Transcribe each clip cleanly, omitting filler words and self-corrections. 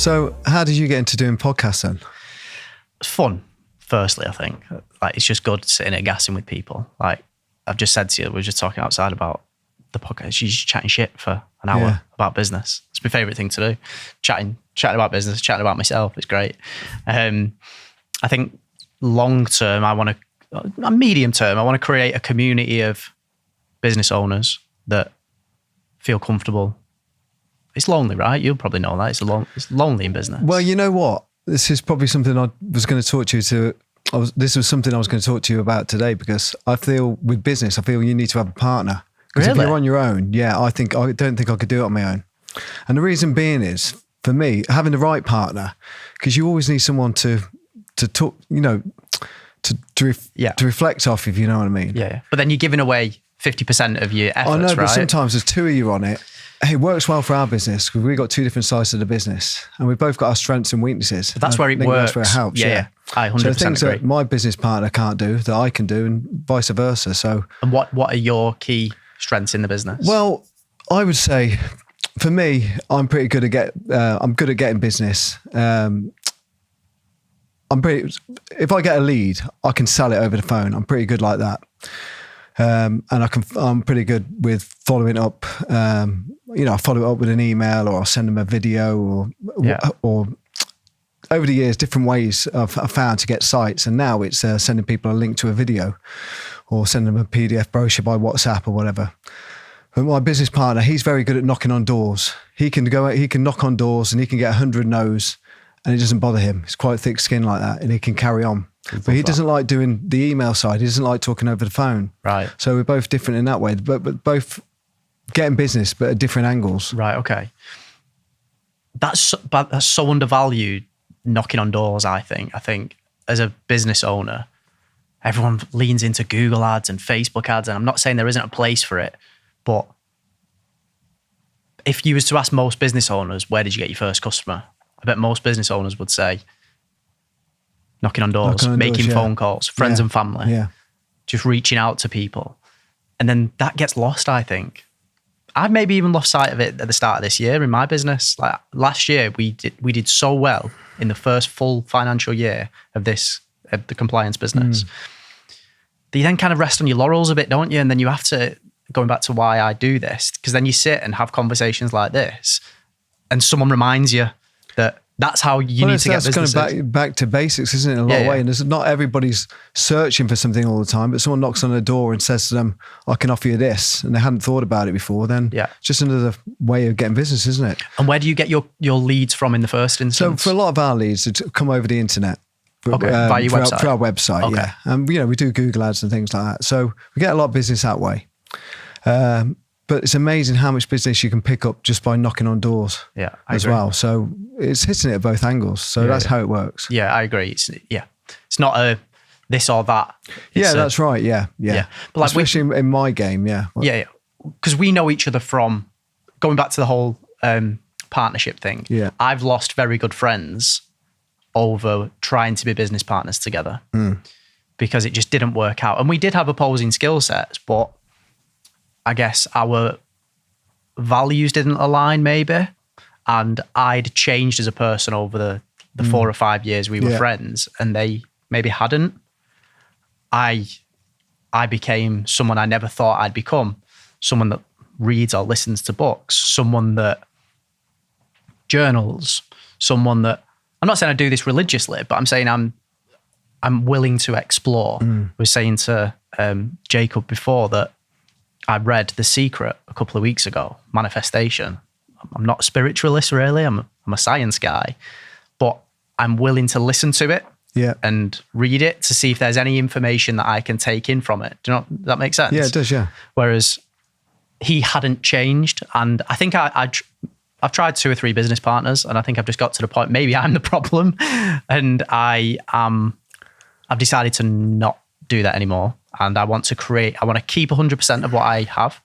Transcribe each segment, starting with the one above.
So how did you get into doing podcasts then? It's fun, firstly, I think. Like, it's just good sitting at gassing with people. Like I've just said to you, we were just talking outside about the podcast. You're just chatting shit for an hour about business. It's my favourite thing to do. Chatting about business, chatting about myself. It's great. I think long term, medium term, I want to create a community of business owners that feel comfortable. It's lonely, right? You'll probably know that. It's lonely in business. Well, you know what? This is probably something I was going to talk to you this was something I was going to talk to you about today, because I feel with business, I feel you need to have a partner. Because if you're on your own, I don't think I could do it on my own. And the reason being is, for me, having the right partner, because you always need someone to talk, to reflect off, if you know what I mean. Yeah. But then you're giving away 50% of your efforts, I know, right? but sometimes there's two of you on it. It works well for our business because we've got two different sides of the business and we've both got our strengths and weaknesses. But that's where it works. That's where it helps. Yeah. I 100% so things agree. that my business partner can't do, that I can do, and vice versa. So, and what are your key strengths in the business? Well, I would say, for me, I'm pretty good at I'm good at getting business. If I get a lead, I can sell it over the phone. I'm pretty good like that. And I'm pretty good with following up. I follow up with an email, or I'll send them a video, or over the years, different ways I've found to get sites. And now it's sending people a link to a video, or sending them a PDF brochure by WhatsApp or whatever. But my business partner, he's very good at knocking on doors. He can knock on doors and he can get 100 no's, and it doesn't bother him. He's quite thick skin like that, and he can carry on. But he doesn't like doing the email side. He doesn't like talking over the phone. Right. So we're both different in that way, but both getting business, but at different angles. Right. Okay. That's so undervalued, knocking on doors, I think. I think as a business owner, everyone leans into Google ads and Facebook ads, and I'm not saying there isn't a place for it, but if you was to ask most business owners, where did you get your first customer? I bet most business owners would say, knocking on doors, making phone calls, friends and family, just reaching out to people. And then that gets lost, I think. I've maybe even lost sight of it at the start of this year in my business. Like last year, we did so well in the first full financial year of the compliance business. That you then kind of rest on your laurels a bit, don't you? And then you have to, going back to why I do this, because then you sit and have conversations like this, and someone reminds you that that's how you need to get businesses. That's kind of back to basics, isn't it, in a lot of ways? And there's not everybody's searching for something all the time, but someone knocks on the door and says to them, I can offer you this, and they hadn't thought about it before, then it's just another way of getting business, isn't it? And where do you get your leads from in the first instance? So for a lot of our leads, it's come over the internet. Via your website? For our website, And we do Google ads and things like that. So we get a lot of business that way. But it's amazing how much business you can pick up just by knocking on doors as well. So it's hitting it at both angles. So that's how it works. Yeah, I agree. It's not a this or that. That's right. Yeah. But like especially in my game, because we know each other from, going back to the whole partnership thing. Yeah. I've lost very good friends over trying to be business partners together because it just didn't work out. And we did have opposing skill sets, but I guess our values didn't align maybe. And I'd changed as a person over the 4 or 5 years we were friends, and they maybe hadn't. I became someone I never thought I'd become, someone that reads or listens to books, someone that journals, someone that, I'm not saying I do this religiously, but I'm saying I'm willing to explore. I was saying to Jacob before that I read The Secret a couple of weeks ago, Manifestation. I'm not a spiritualist really, I'm a science guy, but I'm willing to listen to it and read it to see if there's any information that I can take in from it. Does that make sense? Yeah, it does, yeah. Whereas he hadn't changed, and I think I've tried 2 or 3 business partners, and I think I've just got to the point, maybe I'm the problem, and I've decided to not do that anymore. And I want to keep 100% of what I have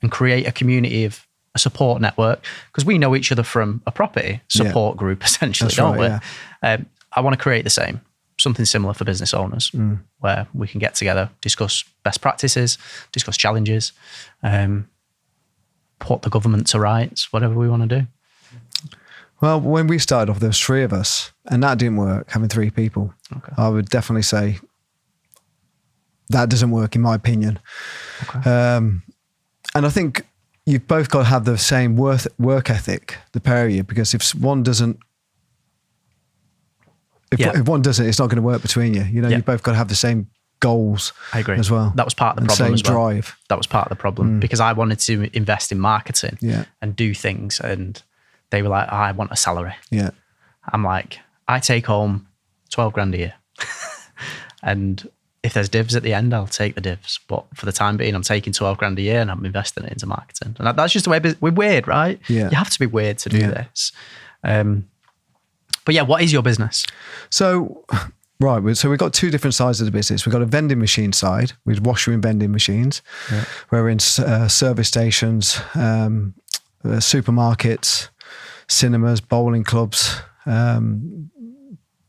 and create a community of a support network, because we know each other from a property support group, essentially, don't we? Yeah. I want to create the same, something similar for business owners, where we can get together, discuss best practices, discuss challenges, put the government to rights, whatever we want to do. Well, when we started off, there was 3 of us, and that didn't work, having 3 people. Okay. I would definitely say that doesn't work, in my opinion. Okay. And I think you've both got to have the same work ethic, the pair of you, because if one doesn't, if one doesn't, it's not going to work between you. You know, you've both got to have the same goals. I agree as well. That was part of the problem same as well. Drive. That was part of the problem because I wanted to invest in marketing and do things, and they were like, I want a salary. Yeah. I'm like, I take home 12 grand a year. And if there's divs at the end, I'll take the divs. But for the time being, I'm taking 12 grand a year and I'm investing it into marketing. And that's just the way we're weird, right? Yeah. You have to be weird to do this. But yeah, what is your business? So, right. So we've got 2 different sides of the business. We've got a vending machine side with washroom vending machines. Yeah. We're in service stations, supermarkets, cinemas, bowling clubs,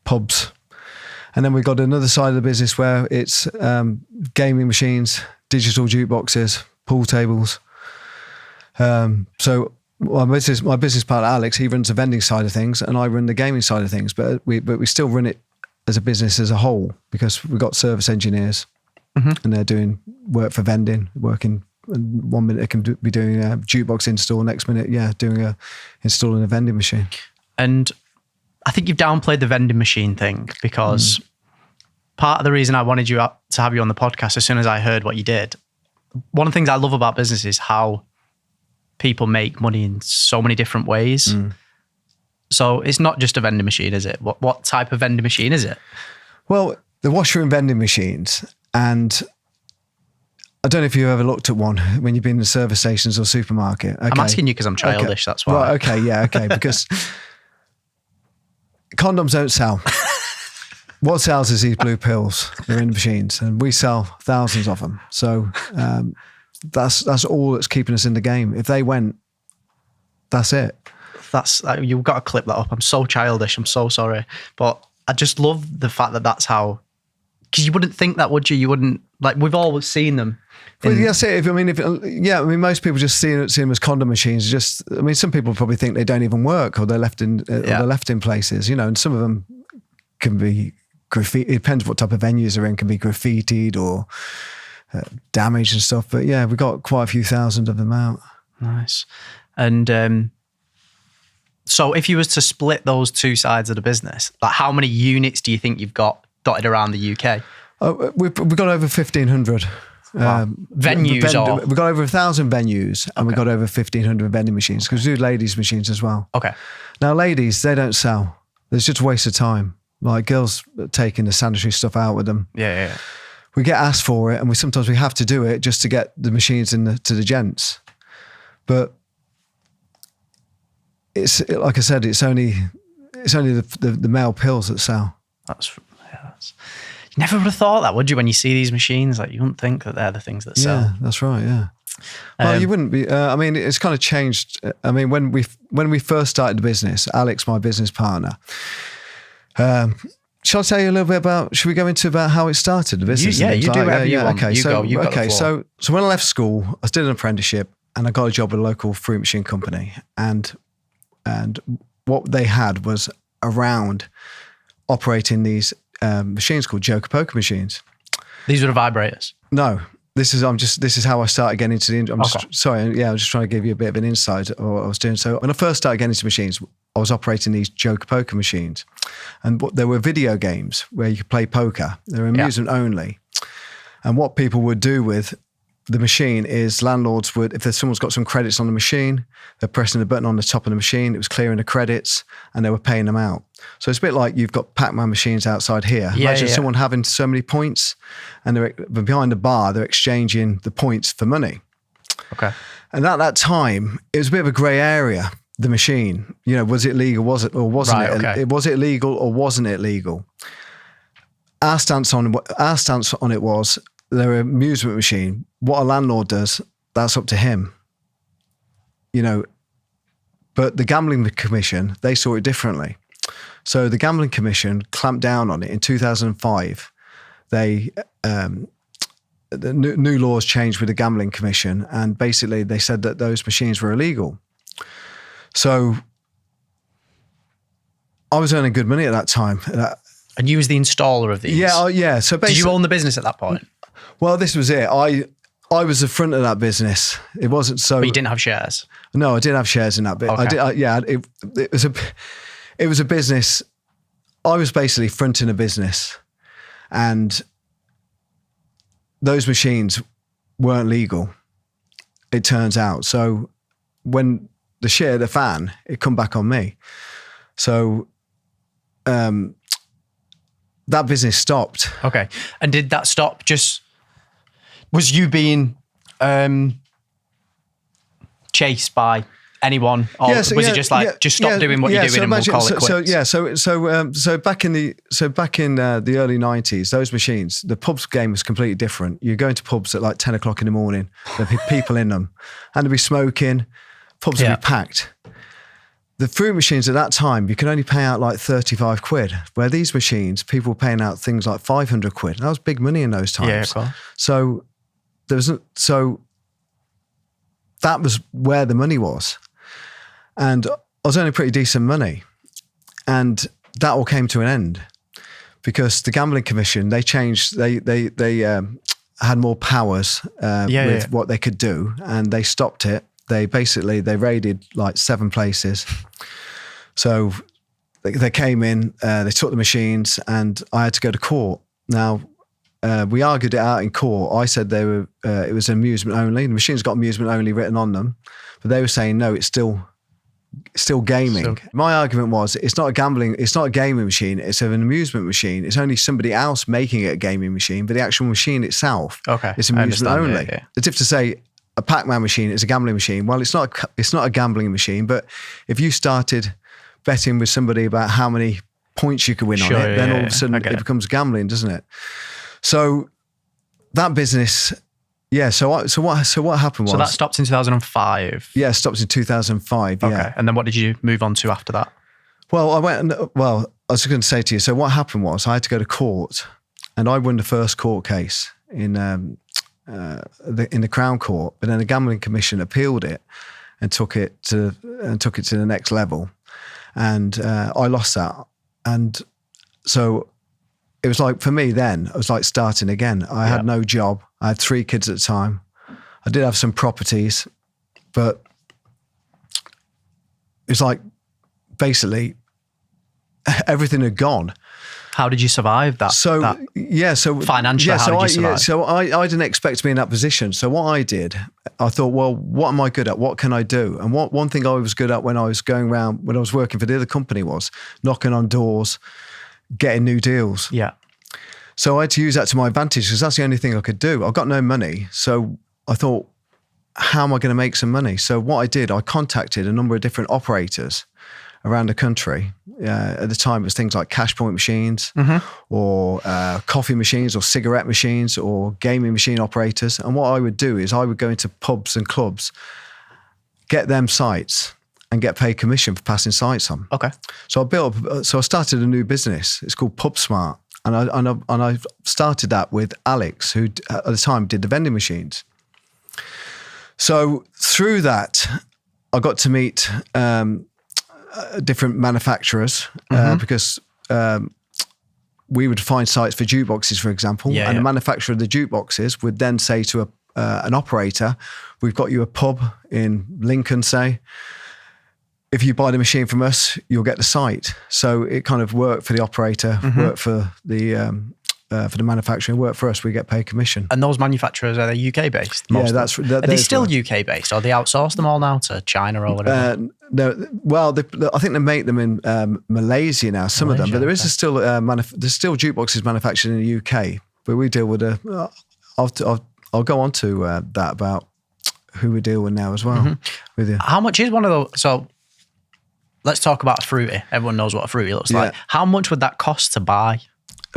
pubs. And then we've got another side of the business where it's gaming machines, digital jukeboxes, pool tables. So my business partner, Alex, he runs the vending side of things and I run the gaming side of things. But we still run it as a business as a whole because we've got service engineers and they're doing work for vending, working. And 1 minute they can be doing a jukebox install, next minute, installing a vending machine. And I think you've downplayed the vending machine thing because part of the reason I wanted you to have you on the podcast as soon as I heard what you did, one of the things I love about business is how people make money in so many different ways. So it's not just a vending machine, is it? What type of vending machine is it? Well, the washroom vending machines, and I don't know if you've ever looked at one when you've been in service stations or supermarket. Okay. I'm asking you because I'm childish, that's why. Right, okay, because condoms don't sell. What sells is these blue pills. They're in the machines, and we sell thousands of them. So that's all that's keeping us in the game. If they went, that's it. You've got to clip that up. I'm so childish. I'm so sorry, but I just love the fact that that's how. Because you wouldn't think that, would you? You wouldn't, like, we've always seen them. Well, yes, most people just see them as condom machines. Some people probably think they don't even work, or they're left in places, and some of them can be graffiti. It depends what type of venues they're in. Can be graffitied or damaged and stuff. But yeah, we've got quite a few thousand of them out. Nice. And so, if you was to split those 2 sides of the business, like, how many units do you think you've got dotted around the UK? We've got over 1,500 venues. We've got over 1,000 venues, and we've got over 1,500 vending machines because we do ladies' machines as well. Okay. Now, ladies, they don't sell. It's just a waste of time. Like, girls taking the sanitary stuff out with them. Yeah. We get asked for it, and sometimes we have to do it just to get the machines to the gents. But it's like I said, it's only the male pills that sell. You never would have thought that, would you? When you see these machines, like, you wouldn't think that they're the things that sell. Yeah, that's right. Yeah. Well, you wouldn't be. It's kind of changed. When we first started the business, Alex, my business partner. Shall I tell you a little bit about? Should we go into about how it started? The business. You do whatever you want. Okay, so when I left school, I did an apprenticeship, and I got a job at a local fruit machine company, and what they had was around operating these machines called Joker poker machines. These were the vibrators? No, this is how I started getting into the. I'm just trying to give you a bit of an insight of what I was doing. So when I first started getting into machines, I was operating these Joker poker machines, and there were video games where you could play poker. They were amusement only, and what people would do with the machine is landlords would, if someone's got some credits on the machine, they're pressing the button on the top of the machine, it was clearing the credits, and they were paying them out. So it's a bit like you've got Pac-Man machines outside here. Imagine someone having so many points, and they're behind the bar, they're exchanging the points for money. Okay. And at that time, it was a bit of a grey area, the machine. Was it legal, was it, or wasn't it? Okay. Was it legal or wasn't it legal? Our stance on it was, they're an amusement machine. What a landlord does, that's up to him. But the Gambling Commission, they saw it differently. So the Gambling Commission clamped down on it in 2005. The new laws changed with the Gambling Commission, and basically they said that those machines were illegal. So I was earning good money at that time. And you was the installer of these? Yeah, yeah. So basically, did you own the business at that point? Well, this was it. I was the front of that business. It wasn't so. But you didn't have shares? No, I did have shares in that bit. Okay. I did. It was a business. I was basically fronting a business, and those machines weren't legal, it turns out. So when the shit hit the fan, it come back on me. So that business stopped. Okay. And did that stop just, was you being chased by anyone, or was it just like just stop doing what you're doing and we'll call it quits? So back in the early 90s, those machines, the pubs game was completely different. You go into pubs at like 10 o'clock in the morning, there'd be people in them, and they'd be smoking, pubs would be packed. The fruit machines at that time, you could only pay out like 35 quid, where these machines, people were paying out things like 500 quid. And that was big money in those times. Yeah, cool. So that was where the money was. And I was earning pretty decent money. And that all came to an end because the Gambling Commission, they changed, they had more powers with what they could do, and they stopped it. They raided like 7 places. So they came in, they took the machines, and I had to go to court. Now, we argued it out in court. I said it was amusement only. The machines got amusement only written on them, but they were saying, no, it's still gaming. My argument was, it's not a gaming machine, it's an amusement machine. It's only somebody else making it a gaming machine, but the actual machine itself, it's amusement only. It's if to say, a Pac-Man machine is a gambling machine. Well, it's not a gambling machine, but if you started betting with somebody about how many points you could win on it, then all of a sudden it becomes gambling, doesn't it? So that business, So what happened was, so that stopped in 2005. Yeah, it stopped in 2005. Okay, yeah. And then what did you move on to after that? Well, I was going to say to you. So what happened was, I had to go to court, and I won the first court case in the Crown Court, but then the Gambling Commission appealed it and took it to the next level, and I lost that. And so it was like, for me then, it was like starting again. I had no job. I had 3 kids at the time. I did have some properties, but it's like basically everything had gone. How did you survive that? Financially, how did you survive? I didn't expect to be in that position. So what I did, I thought, well, what am I good at? What can I do? And one thing I was good at when I was going around, when I was working for the other company, was knocking on doors, getting new deals. Yeah. So I had to use that to my advantage, because that's the only thing I could do. I've got no money. So I thought, how am I going to make some money? So what I did, I contacted a number of different operators around the country. At the time, it was things like cash point machines, or coffee machines, or cigarette machines, or gaming machine operators. And what I would do is I would go into pubs and clubs, get them sites, and get paid commission for passing sites on. Okay. So I started a new business. It's called Pub Smart, and I started that with Alex, who at the time did the vending machines. So through that, I got to meet different manufacturers, because we would find sites for jukeboxes, for example, and the manufacturer of the jukeboxes would then say to an operator, we've got you a pub in Lincoln, say, if you buy the machine from us, you'll get the site. So it kind of worked for the operator, worked for the manufacturer, worked for us. We get paid commission. And those manufacturers, are they UK based? Yeah, are they still UK based, or they outsource them all now to China or whatever? No, well, I think they make them in Malaysia now. Some of them, but there is still there's still jukeboxes manufactured in the UK. But we deal with I'll go on to that about who we deal with now as well. With you. How much is one of those? So let's talk about a fruity. Everyone knows what a fruity looks like. How much would that cost to buy?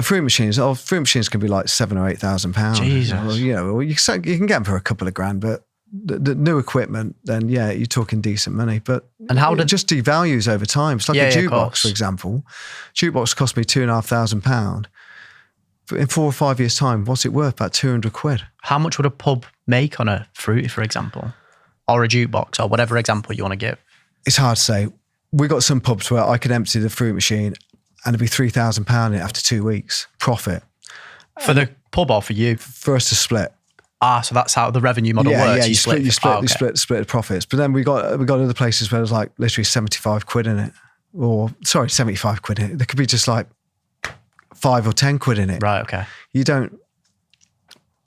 Fruit machines can be like £7,000 or £8,000. Jesus. Well, you can get them for a couple of grand, but the new equipment, then you're talking decent money. But it just devalues over time. It's like a jukebox, for example. Jukebox cost me £2,500. But in 4 or 5 years' time, what's it worth? About 200 quid. How much would a pub make on a fruity, for example, or a jukebox, or whatever example you want to give? It's hard to say. we got some pubs where I could empty the fruit machine and it'd be £3,000 in it after 2 weeks profit. For the pub or for you? For us to split. So that's how the revenue model works. Yeah, you split the profits. But then we got other places where there's like literally 75 quid in it. 75 quid in it. There could be just like 5 or 10 quid in it. Right, okay. You don't...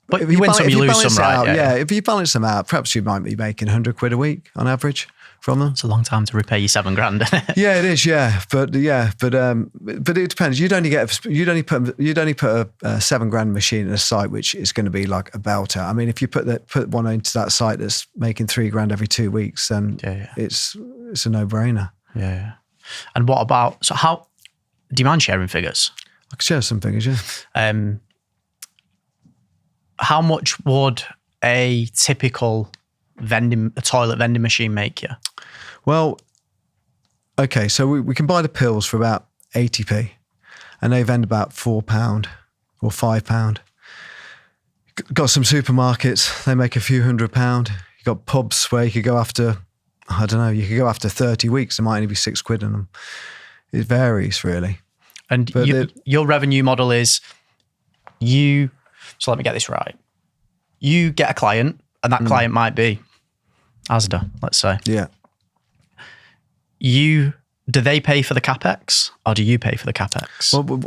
But you win some, you lose some, right? Yeah, if you balance them out, perhaps you might be making 100 quid a week on average from them. It's a long time to repay you £7,000, isn't it? Yeah, it is. Yeah, but it depends. You'd only put a £7,000 machine in a site which is going to be like a belter. I mean, if you put one into that site that's making £3,000 every 2 weeks, then it's a no-brainer. Yeah. And what about? So how do you mind sharing figures? I can share some figures. Yeah. How much would a typical toilet vending machine make you? Well, okay, so we can buy the pills for about 80p and they vend about £4 or £5. Got some supermarkets, they make a few £100. You got pubs where you could go after, I don't know, you could go after 30 weeks, there might only be 6 quid in them. It varies really. And your revenue model is so let me get this right. You get a client and that client might be Asda, let's say. Yeah. Do they pay for the CapEx or do you pay for the CapEx? Well,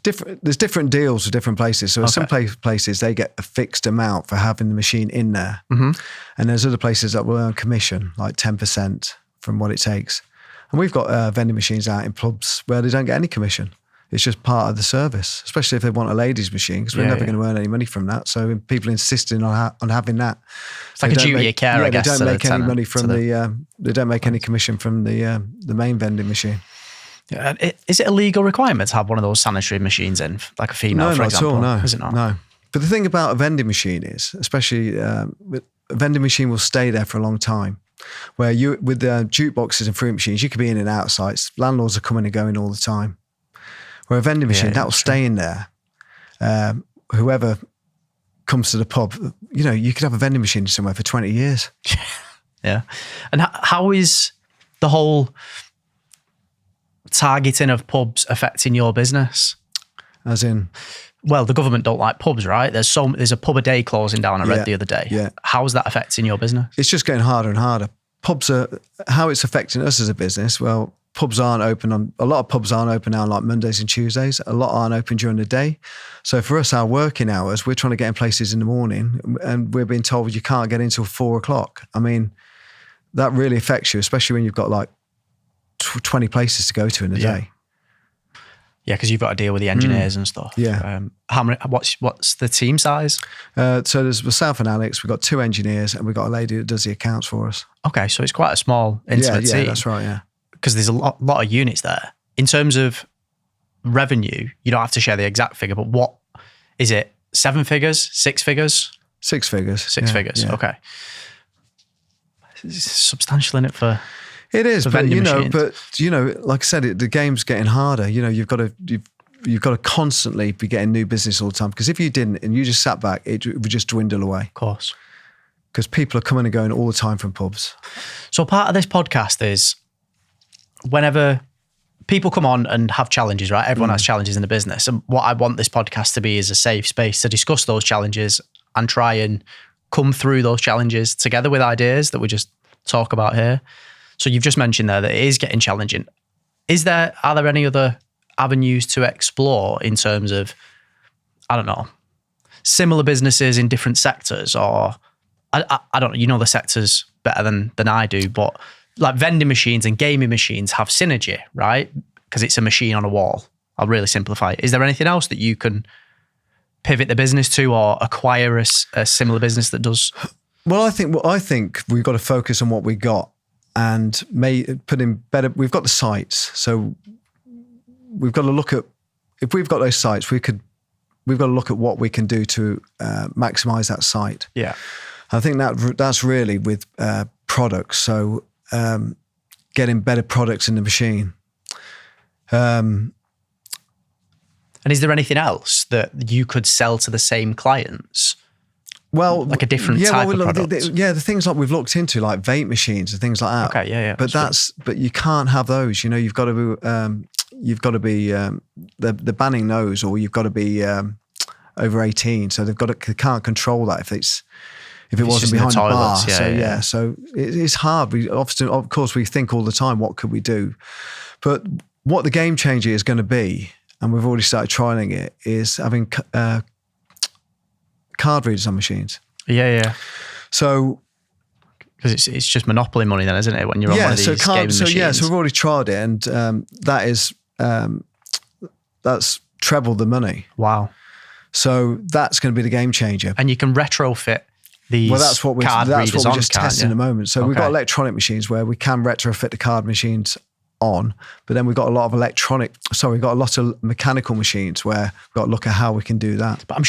there's different deals with different places. So some places, they get a fixed amount for having the machine in there. Mm-hmm. And there's other places that will earn commission, like 10% from what it takes. And we've got vending machines out in pubs where they don't get any commission. It's just part of the service, especially if they want a ladies' machine, because we're never going to earn any money from that. So people insisting on having that, it's like a duty of care, I guess. They don't make any money from they don't make any commission from the main vending machine. Yeah. Is it a legal requirement to have one of those sanitary machines in, like a female, for example? No, is it not? No. But the thing about a vending machine is, especially a vending machine will stay there for a long time. Where with the jukeboxes and fruit machines, you could be in and out of sites. Landlords are coming and going all the time. Where a vending machine, that will stay in there. Whoever comes to the pub, you could have a vending machine somewhere for 20 years. Yeah. And how is the whole targeting of pubs affecting your business? As in? Well, the government don't like pubs, right? There's a pub a day closing down, I read the other day. Yeah. How is that affecting your business? It's just getting harder and harder. How it's affecting us as a business, well, a lot of pubs aren't open now on like Mondays and Tuesdays. A lot aren't open during the day. So for us, our working hours, we're trying to get in places in the morning and we're being told you can't get in until 4 o'clock. I mean, that really affects you, especially when you've got like 20 places to go to in a day. Yeah, because you've got to deal with the engineers and stuff. Yeah. How many? What's the team size? So there's myself and Alex. We've got 2 engineers and we've got a lady that does the accounts for us. Okay, so it's quite a small, intimate team. Yeah, that's right, yeah. Because there's a lot of units there. In terms of revenue, you don't have to share the exact figure, but what is it? 7 figures? 6 figures? 6 figures. 6 figures, okay. It's substantial in it for... It is, but like I said, the game's getting harder. You've got to constantly be getting new business all the time. Because if you didn't and you just sat back, it would just dwindle away. Of course. Because people are coming and going all the time from pubs. So part of this podcast is whenever people come on and have challenges, right? Everyone has challenges in the business. And what I want this podcast to be is a safe space to discuss those challenges and try and come through those challenges together with ideas that we just talk about here. So you've just mentioned there that it is getting challenging. Are there any other avenues to explore in terms of, I don't know, similar businesses in different sectors? Or I don't know, the sectors better than I do, but like vending machines and gaming machines have synergy, right? Because it's a machine on a wall. I'll really simplify it. Is there anything else that you can pivot the business to or acquire a similar business that does? Well, I think we've got to focus on what we got. And put in better. We've got the sites, so we've got to look at if we've got those sites. We've got to look at what we can do to maximize that site. Yeah, I think that's really with products. So getting better products in the machine. And is there anything else that you could sell to the same clients? Well, like a different type of product. The things like we've looked into, like vape machines and things like that. Okay, yeah. But you can't have those. You know, you've got to be they're banning those, or you've got to be over 18. So they can't control that if it wasn't behind the bar. So it's hard. We often, of course, we think all the time, what could we do? But what the game changer is going to be, and we've already started trialing it, is having card readers on machines. Yeah. So, because it's just monopoly money then, isn't it? When you're on one of these gaming machines. So we've already tried it, and that's treble the money. Wow. So that's going to be the game changer. And you can retrofit these card readers on, that's what we're just testing at the moment. So we've got electronic machines where we can retrofit the card machines on, but then we've got a lot of mechanical machines where we've got to look at how we can do that. But I'm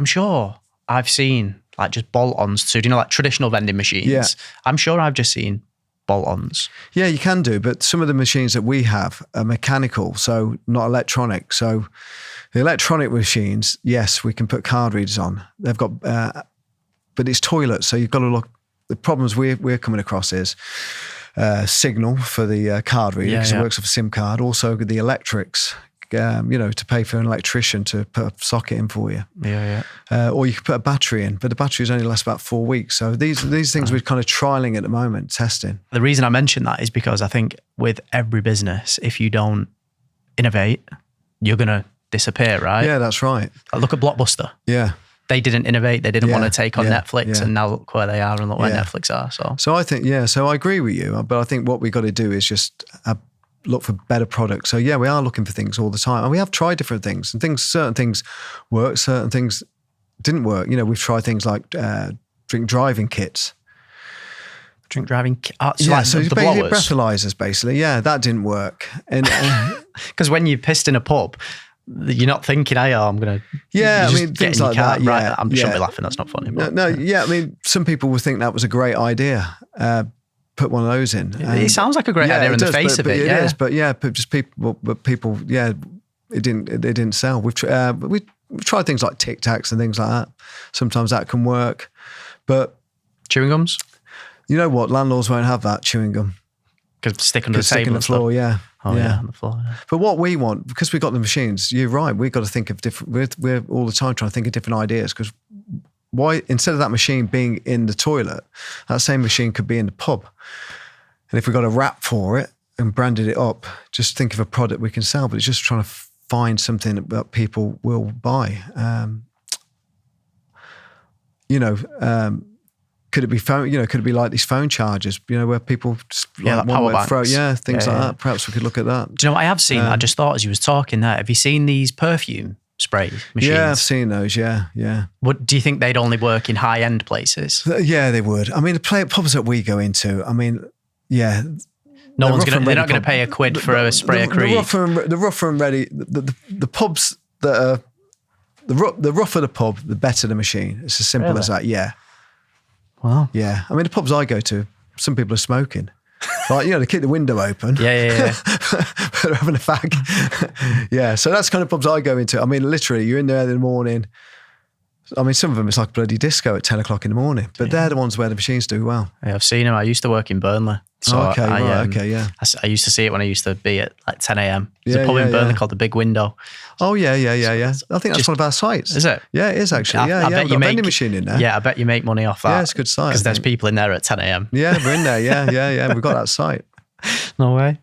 sure I've seen like just bolt-ons to, like traditional vending machines. Yeah. I'm sure I've just seen bolt-ons. Yeah, you can do, but some of the machines that we have are mechanical, so not electronic. So the electronic machines, yes, we can put card readers on. They've got, but it's toilets, so you've got to look. The problems we're coming across is signal for the card reader, because it works off a SIM card. Also the electrics, to pay for an electrician to put a socket in for you. Or you could put a battery in, but the batteries only last about 4 weeks. So these things we're kind of trialing at the moment, testing. The reason I mention that is because I think with every business, if you don't innovate, you're going to disappear, right? Yeah, that's right. Look at Blockbuster. Yeah. They didn't innovate. They didn't want to take on Netflix, and now look where they are and look where Netflix are. So I think, so I agree with you, but I think what we got to do is just look for better products. So we are looking for things all the time, and we have tried different things, and certain things work, certain things didn't work. We've tried things like drink driving kits. Drink driving kits? So the breathalyzers, basically. Yeah, that didn't work. And because when you're pissed in a pub, you're not thinking, I'm going to... Yeah, I mean, things like that. Right, I shouldn't be laughing, that's not funny. But, I mean, some people would think that was a great idea. Put one of those in. It sounds like a great idea in the face of it. It is, but people, it didn't sell. We've tried things like Tic Tacs and things like that. Sometimes that can work, but chewing gums. You know what? Landlords won't have that chewing gum. Because stick under the table on the floor, yeah. Oh yeah, on the floor. Yeah. But what we want, because we've got the machines, you're right. We've got to think of different. We're all the time trying to think of different ideas, because why, instead of that machine being in the toilet, that same machine could be in the pub. And if we got a wrap for it and branded it up, just think of a product we can sell. But it's just trying to find something that people will buy. Could it be phone? Could it be like these phone chargers? Where people just like power banks. Things like that. Perhaps we could look at that. Do you know what I have seen? I just thought as you was talking there. Have you seen these perfume spray machines? Yeah, I've seen those. Yeah. What do you think they'd only work in high end places? Yeah, they would. I mean, the pubs that we go into. I mean, yeah. They're not going to pay £1 for a spray of Creed. The rougher and ready. The pubs that are the rougher the pub, the better the machine. It's as simple as that. Yeah. Wow. Yeah. I mean, the pubs I go to, some people are smoking. Like, they keep the window open. Yeah. They're having a fag. Yeah. So that's kind of pubs I go into. I mean, literally, you're in there in the morning. I mean, some of them, it's like a bloody disco at 10 o'clock in the morning. But they're the ones where the machines do well. Yeah, I've seen them. I used to work in Burnley. So I used to see it when I used to be at like 10 a.m. There's a pub in Burnley called The Big Window. Oh, yeah. I think that's one of our sites. Is it? Yeah, it is actually. I bet you make a vending machine in there. Yeah, I bet you make money off that. Yeah, it's a good site. Because there's people in there at 10 a.m. Yeah, we're in there. Yeah. We've got that site. No way.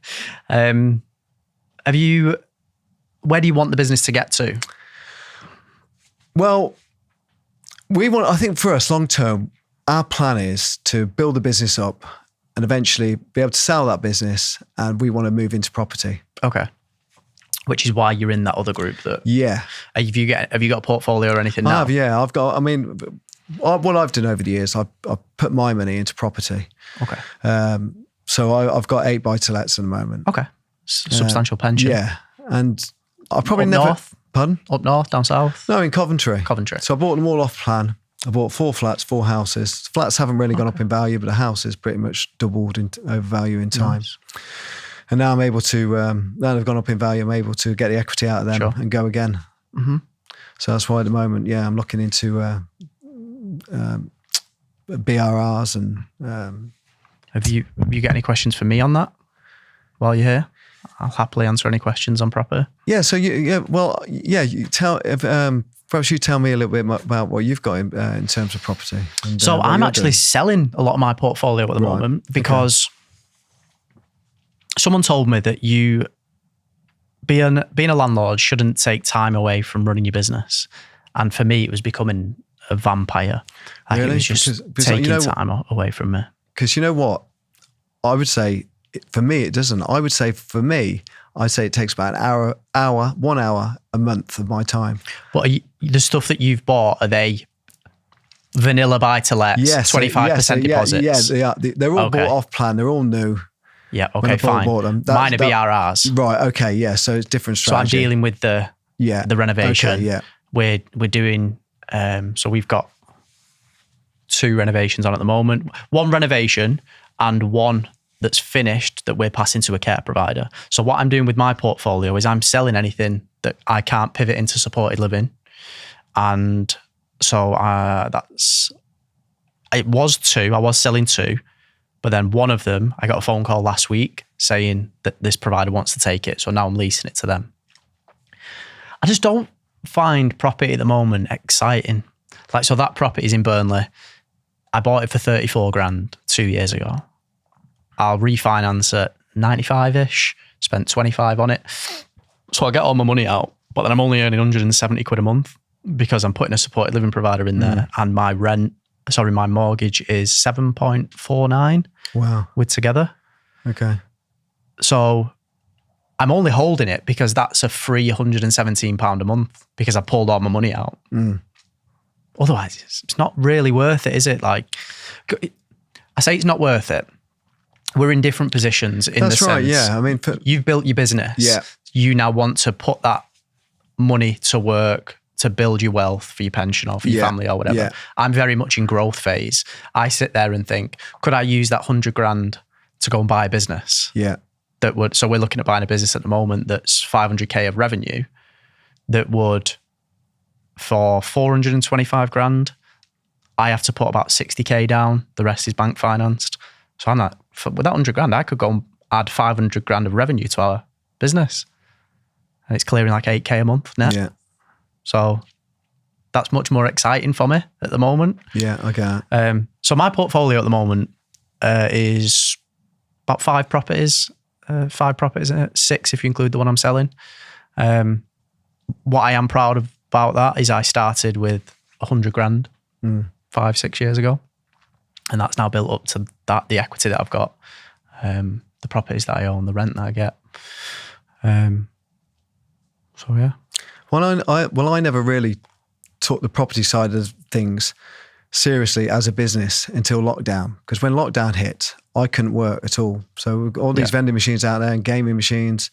Where do you want the business to get to? Well, I think for us, long term, our plan is to build the business up and eventually be able to sell that business, and we want to move into property. Okay. Which is why you're in that other group. Yeah. Have you got a portfolio or anything now? I have, yeah. What I've done over the years, I've put my money into property. Okay. So I've got 8 buy-to-lets at the moment. Okay. Substantial pension. Yeah. And I probably Up never... north? Pardon? Up north, down south? No, in Coventry. Coventry. So I bought them all off plan. I bought 4 flats, 4 houses. Flats haven't really gone up in value, but the house has pretty much doubled over value in time. Nice. And now I'm able to, now they've gone up in value, I'm able to get the equity out of them and go again. Mm-hmm. So that's why at the moment, I'm looking into BRRs and. Have you got any questions for me on that while you're here? I'll happily answer any questions on property. Yeah. So you tell if perhaps you tell me a little bit about what you've got in terms of property. And, so I'm actually selling a lot of my portfolio at the moment because someone told me that you being a landlord shouldn't take time away from running your business, and for me it was becoming a vampire. Like it was just taking time away from me. Because you know what? I would say, for me, it doesn't. I would say for me, I'd say it takes about an hour, 1 hour a month of my time. But the stuff that you've bought, are they vanilla buy-to-lets, 25% deposits? Yeah, they are. They're all bought off plan. They're all new. Yeah, okay, fine. Mine are BRRs. Right, okay, yeah. So it's different strategy. So I'm dealing with the renovation. Okay, yeah. We're doing, so we've got 2 renovations on at the moment. 1 renovation and 1 that's finished that we're passing to a care provider. So what I'm doing with my portfolio is I'm selling anything that I can't pivot into supported living. And so it was 2, I was selling 2, but then one of them, I got a phone call last week saying that this provider wants to take it. So now I'm leasing it to them. I just don't find property at the moment exciting. Like, so that property is in Burnley. I bought it for 34 grand 2 years ago. I'll refinance at 95-ish, spent 25 on it. So I get all my money out, but then I'm only earning 170 quid a month because I'm putting a supported living provider in there, and my mortgage is 7.49. Wow. With together. Okay. So I'm only holding it because that's a free £117 a month because I pulled all my money out. Otherwise, it's not really worth it, is it? Like, I say it's not worth it. We're in different positions in the sense. That's right, yeah. I mean, you've built your business. Yeah. You now want to put that money to work to build your wealth for your pension or for your family or whatever. Yeah. I'm very much in growth phase. I sit there and think, could I use that 100 grand to go and buy a business? Yeah. So we're looking at buying a business at the moment that's 500k of revenue that would, for 425 grand, I have to put about 60k down. The rest is bank financed. So I'm like, with that 100 grand, I could go and add 500 grand of revenue to our business. And it's clearing like 8k a month net. Yeah. So that's much more exciting for me at the moment. Yeah, okay. So my portfolio at the moment is about 5 properties. 5 properties, 6 if you include the one I'm selling. What I am proud of about that is I started with 100 grand 5-6 years ago. And that's now built up to that, the equity that I've got, the properties that I own, the rent that I get. So yeah. Well, I never really took the property side of things seriously as a business until lockdown. Because when lockdown hit, I couldn't work at all. So all these vending machines out there and gaming machines,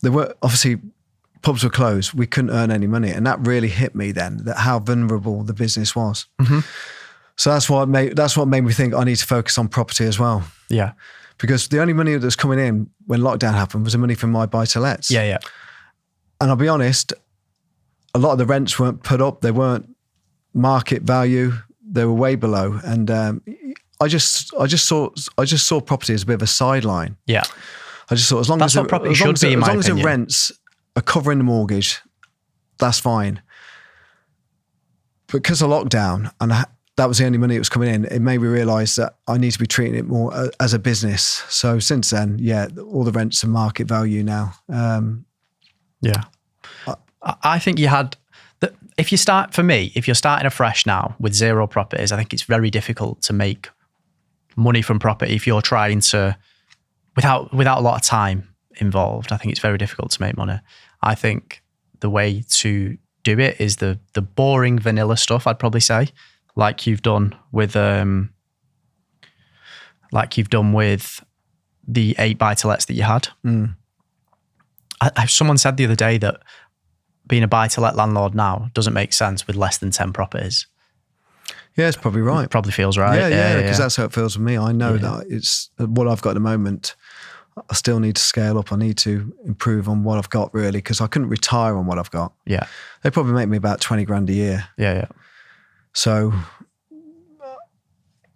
they were obviously, pubs were closed. We couldn't earn any money. And that really hit me then, that how vulnerable the business was. Mm-hmm. So that's what made me think I need to focus on property as well. Yeah. Because the only money that was coming in when lockdown happened was the money from my buy-to-lets. Yeah, yeah. And I'll be honest, a lot of the rents weren't put up. They weren't market value. They were way below. And I just saw property as a bit of a sideline. Yeah. I just thought as long as the rents are covering the mortgage, that's fine. But because of lockdown and that was the only money that was coming in, it made me realise that I need to be treating it more as a business. So since then, all the rents are market value now. Yeah. I think you had, if you're starting afresh now with 0 properties, I think it's very difficult to make money from property if you're trying to, without a lot of time involved. I think it's very difficult to make money. I think the way to do it is the boring vanilla stuff, I'd probably say, like you've done with the 8 buy-to-lets that you had. Someone said the other day that being a buy-to-let landlord now doesn't make sense with less than 10 properties. Yeah, it's probably right. It probably feels right. Yeah, because that's how it feels for me. I know that it's what I've got at the moment. I still need to scale up. I need to improve on what I've got really, because I couldn't retire on what I've got. Yeah. They probably make me about 20 grand a year. Yeah, yeah. So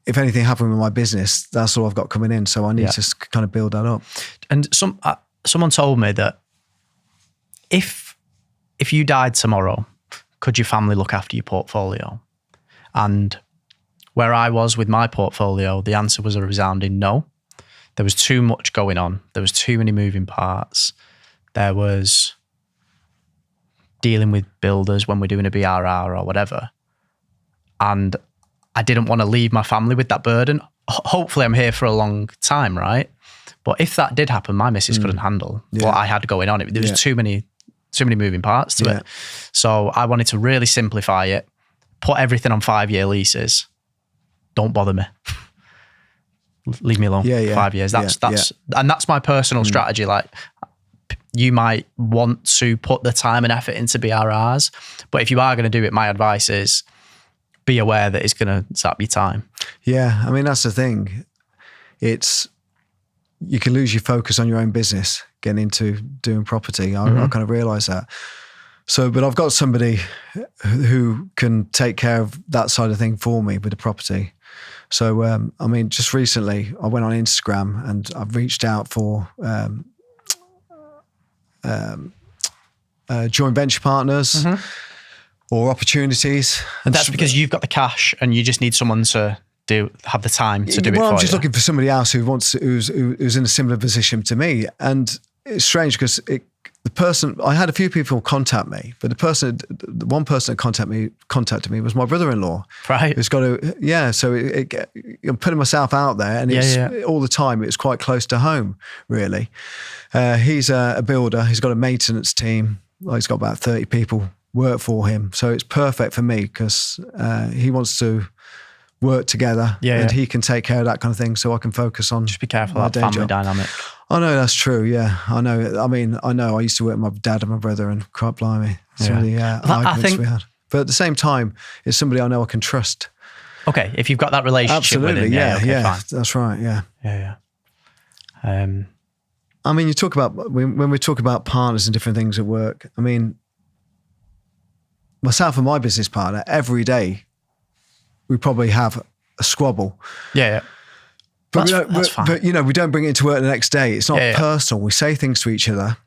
if anything happened with my business, that's all I've got coming in. So I need to kind of build that up. And someone told me that if you died tomorrow, could your family look after your portfolio? And where I was with my portfolio, the answer was a resounding no. There was too much going on. There was too many moving parts. There was dealing with builders when we're doing a BRR or whatever. And I didn't want to leave my family with that burden. Hopefully I'm here for a long time, right? But if that did happen, my missus couldn't handle what I had going on. There was too many moving parts to it. So I wanted to really simplify it, put everything on 5-year leases. Don't bother me. Leave me alone. 5 years. And that's my personal strategy. Like, you might want to put the time and effort into BRRs, but if you are going to do it, my advice is be aware that it's going to zap your time. Yeah. I mean, that's the thing. You can lose your focus on your own business getting into doing property. I kind of realize that. So, but I've got somebody who can take care of that side of thing for me with the property. So, I mean, just recently I went on Instagram and I've reached out for joint venture partners or opportunities. And that's because you've got the cash and you just need someone to have the time to do it for you. I'm just looking for somebody else who's in a similar position to me. And it's strange because I had a few people contact me, but the one person that contacted me was my brother-in-law. Right. Who's got so I'm putting myself out there, and it's all the time. It's quite close to home, really. He's a builder. He's got a maintenance team. He's got about 30 people work for him. So it's perfect for me because he wants to work together and he can take care of that kind of thing, so I can focus on. Just be careful of that family dynamic. I know that's true. Yeah, I know. I mean, I know. I used to work with my dad and my brother, and quite blimey, some of the arguments we had. But at the same time, it's somebody I know I can trust. Okay, if you've got that relationship with him, fine. That's right. Yeah. I mean, you talk about when we talk about partners and different things at work. I mean, myself and my business partner, every day we probably have a squabble. Yeah. But that's fine. But we don't bring it into work the next day. It's not personal. We say things to each other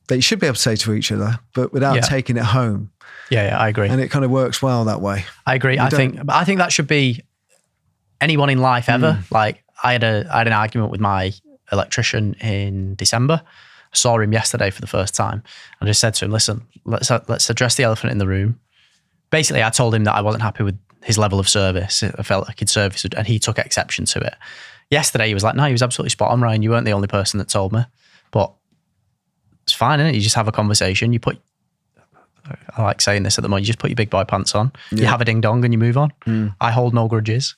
that you should be able to say to each other, but without taking it home. Yeah, I agree. And it kind of works well that way. I agree. I think that should be anyone in life ever. Like I had an argument with my electrician in December. I saw him yesterday for the first time. I just said to him, listen, let's address the elephant in the room. Basically, I told him that I wasn't happy with his level of service. I felt like he'd service it, and he took exception to it. Yesterday, he was like, no, he was absolutely spot on, Ryan. You weren't the only person that told me. But it's fine, isn't it? You just have a conversation. I like saying this at the moment, you just put your big boy pants on, you have a ding dong and you move on. I hold no grudges.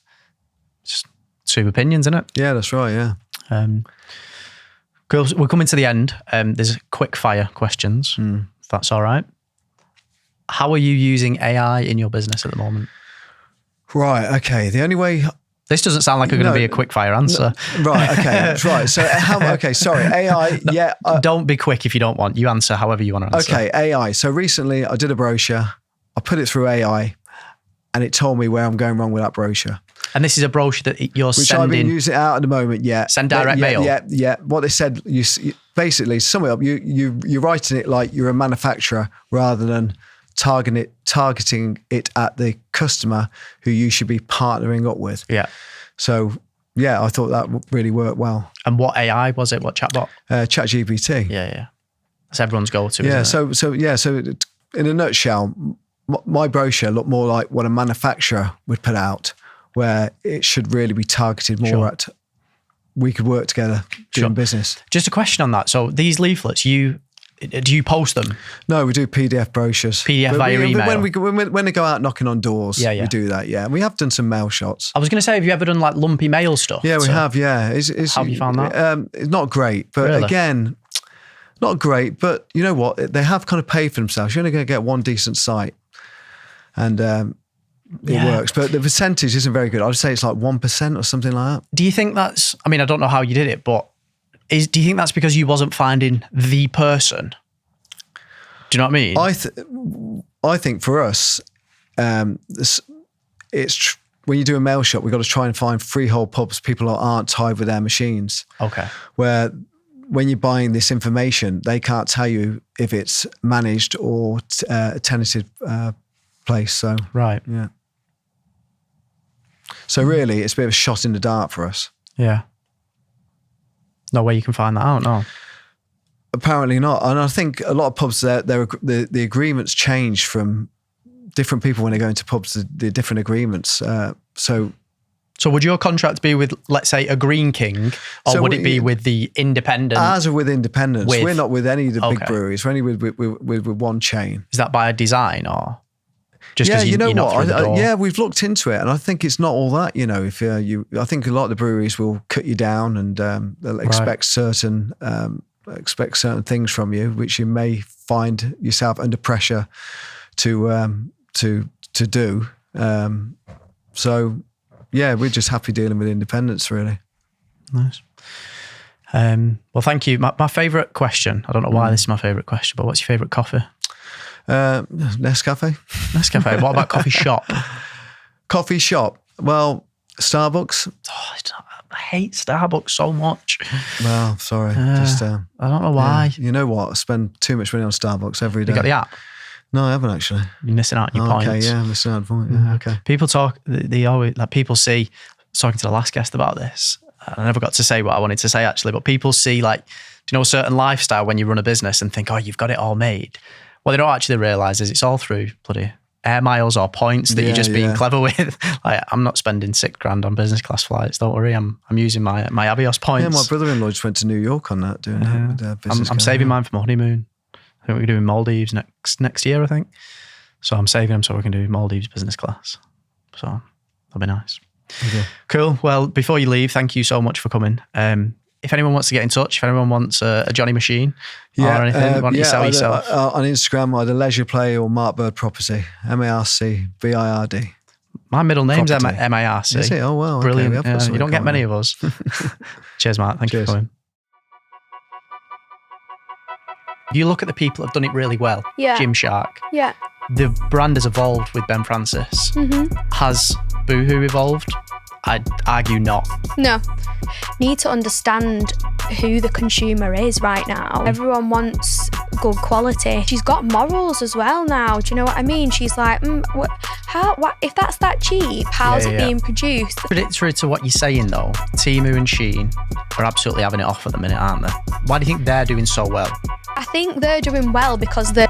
It's two opinions, isn't it? Yeah, that's right, yeah. Girls, we're coming to the end. There's quick fire questions, if that's all right. How are you using AI in your business at the moment? Right, okay. The only way... This doesn't sound like going to be a quick fire answer. Right, okay, right. So, sorry, AI, don't be quick if you don't want. You answer however you want to answer. Okay, AI. So recently I did a brochure. I put it through AI and it told me where I'm going wrong with that brochure. And this is a brochure that you're Which sending... I've been using out at the moment, Send direct mail? Yeah. What they said, you basically, sum it up, you're writing it like you're a manufacturer rather than targeting it at the customer who you should be partnering up with. Yeah. So, I thought that really worked well. And what AI was it? What chatbot? ChatGPT. Yeah. That's everyone's go-to, Yeah, isn't it? So in a nutshell, my brochure looked more like what a manufacturer would put out, where it should really be targeted more at we could work together doing business. Just a question on that. So these leaflets, do you post them? No, we do PDF brochures. PDF via email? When they go out knocking on doors, we do that, And we have done some mail shots. I was going to say, have you ever done like lumpy mail stuff? Yeah, we have, How have you found that? It's not great, but really? Again, not great, but you know what? They have kind of paid for themselves. You're only going to get one decent site. And it works. But the percentage isn't very good. I'd say it's like 1% or something like that. Do you think that's, I mean, I don't know how you did it, but do you think that's because you wasn't finding the person? Do you know what I mean? I think for us, when you do a mail shop, we've got to try and find freehold pubs, people who aren't tied with their machines. Okay. Where when you're buying this information, they can't tell you if it's managed or a tenanted place. So, right. Yeah. So really, it's a bit of a shot in the dark for us. Yeah. No way you can find that out, no. Apparently not. And I think a lot of pubs, the agreements change from different people when they go into pubs, the different agreements. So would your contract be with, let's say, a Green King, or would it be with the independent? Ours are with independents. We're not with any of the big breweries. We're only with one chain. Is that by design, or just because you're not through the door? Yeah, we've looked into it, and I think it's not all that. If I think a lot of the breweries will cut you down, and they'll expect certain things from you, which you may find yourself under pressure to do. So yeah, we're just happy dealing with independents, really. Nice. Well, thank you. My favourite question, I don't know why this is my favourite question, but what's your favourite coffee? Nescafe. Nescafe. What about coffee shop? Coffee shop. Well, Starbucks. Oh, I hate Starbucks so much. Well, sorry. I don't know why. You know what? I spend too much money on Starbucks every day. You got the app? No, I haven't actually. You're missing out on your points. Okay, yeah, I'm missing out on points. Yeah, okay. People talk, they always, like people see, talking to the last guest about this, I never got to say what I wanted to say actually, but people see like, do you know a certain lifestyle when you run a business and think, oh, you've got it all made. What they don't actually realise is it's all through bloody air miles or points that you're just being clever with. Like, I'm not spending $6,000 on business class flights. Don't worry, I'm using my Avios points. Yeah, my brother-in-law just went to New York on that, doing that with their business. I'm saving mine for my honeymoon. I think we're doing Maldives next year, I think. So I'm saving them so we can do Maldives business class. So that'll be nice. Okay. Cool. Well, before you leave, thank you so much for coming. If anyone wants to get in touch, if anyone wants a Johnny Machine or anything, want to sell yourself? On Instagram, either Leisure Play or Marc Bird Property. MARC-BIRD. My middle name's MARC. Is it? Oh, well. Brilliant. Okay, you don't get many of us. Cheers, Marc. Thank you for coming. If you look at the people that have done it really well, Gymshark. Yeah. The brand has evolved with Ben Francis. Mm-hmm. Has Boohoo evolved? I'd argue not. No. Need to understand who the consumer is right now. Everyone wants good quality. She's got morals as well now. Do you know what I mean? She's like, what if that's that cheap, how's it being produced? Contradictory to what you're saying though, Temu and Shein are absolutely having it off at the minute, aren't they? Why do you think they're doing so well? I think they're doing well because they're